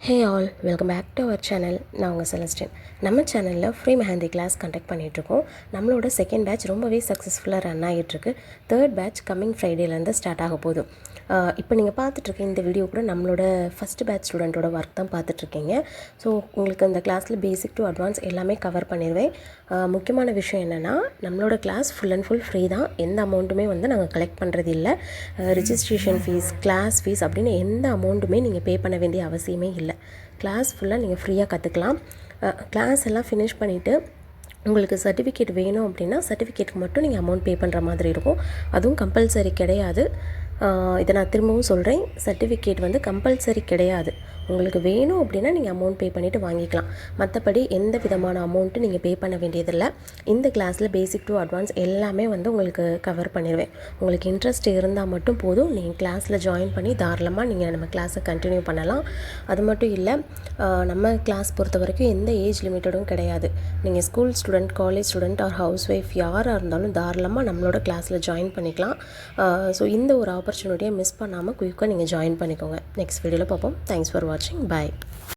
Hey all, welcome back to our channel. நான் உங்கள் Celestine. நம்ம சேனலில் ஃப்ரீ மெஹந்தி கிளாஸ் கண்டக்ட் பண்ணிகிட்ருக்கோம். நம்மளோட செகண்ட் பேட்ச் ரொம்பவே சக்ஸஸ்ஃபுல்லாக ரன் ஆகிட்டுருக்கு. தேர்ட் பேட்ச் கம்மிங் ஃப்ரைடேலேருந்து ஸ்டார்ட் ஆக போகுது. இப்போ நீங்கள் பார்த்துட்ருக்க இந்த வீடியோ கூட நம்மளோட ஃபஸ்ட் பேட்ச் ஸ்டூடெண்ட்டோட ஒர்க் தான் பார்த்துட்ருக்கீங்க. ஸோ உங்களுக்கு இந்த கிளாஸில் பேசிக் டு அட்வான்ஸ் எல்லாமே கவர் பண்ணிடுவேன். முக்கியமான விஷயம் என்னென்னா, நம்மளோட class full and full free தான். எந்த அமௌண்ட்டுமே நாங்கள் கலெக்ட் பண்ணுறது இல்லை. ரிஜிஸ்ட்ரேஷன் ஃபீஸ், கிளாஸ் ஃபீஸ் அப்படின்னு எந்த அமௌண்ட்டுமே நீங்கள் பே பண்ண வேண்டிய அவசியமே இல்லை. கிளாஸ் ஃபுல்லாக நீங்கள் ஃப்ரீயாக கற்றுக்கலாம். கிளாஸ் எல்லாம் ஃபினிஷ் பண்ணிவிட்டு உங்களுக்கு சர்டிஃபிகேட் வேணும் அப்படின்னா சர்டிஃபிகேட்டுக்கு மட்டும் நீங்கள் அமௌண்ட் பே பண்ணுற மாதிரி இருக்கும். அதுவும் கம்பல்சரி கிடையாது. இதை நான் திரும்பவும் சொல்கிறேன், சர்டிஃபிகேட் கம்பல்சரி கிடையாது. உங்களுக்கு வேணும் அப்படின்னா நீங்கள் அமௌண்ட் பே பண்ணிவிட்டு வாங்கிக்கலாம். மற்றபடி எந்த விதமான அமௌண்ட்டு நீங்கள் பே பண்ண வேண்டியதில்லை. இந்த கிளாஸில் பேசிக் டு அட்வான்ஸ் எல்லாமே உங்களுக்கு கவர் பண்ணிடுவேன். உங்களுக்கு இன்ட்ரெஸ்ட் இருந்தால் மட்டும் போதும், நீங்கள் கிளாஸில் ஜாயின் பண்ணி தாராளமாக நீங்கள் நம்ம கிளாஸை கண்டினியூ பண்ணலாம். அது மட்டும் இல்லை, நம்ம கிளாஸ் பொறுத்த வரைக்கும் எந்த ஏஜ் லிமிட்டடும் கிடையாது. நீங்கள் school student, college student or housewife யாராக இருந்தாலும் தாராளமாக நம்மளோட கிளாஸில் ஜாயின் பண்ணிக்கலாம். ஸோ இந்த ஒரு ஆப்பர்ச்சுனிட்டியை மிஸ் பண்ணாமல் குயிக்காக நீங்கள் ஜாயின் பண்ணிக்கோங்க. நெக்ஸ்ட் வீடியோவில் பார்ப்போம். தேங்க்ஸ் ஃபார் வாட்சிங். பாய்.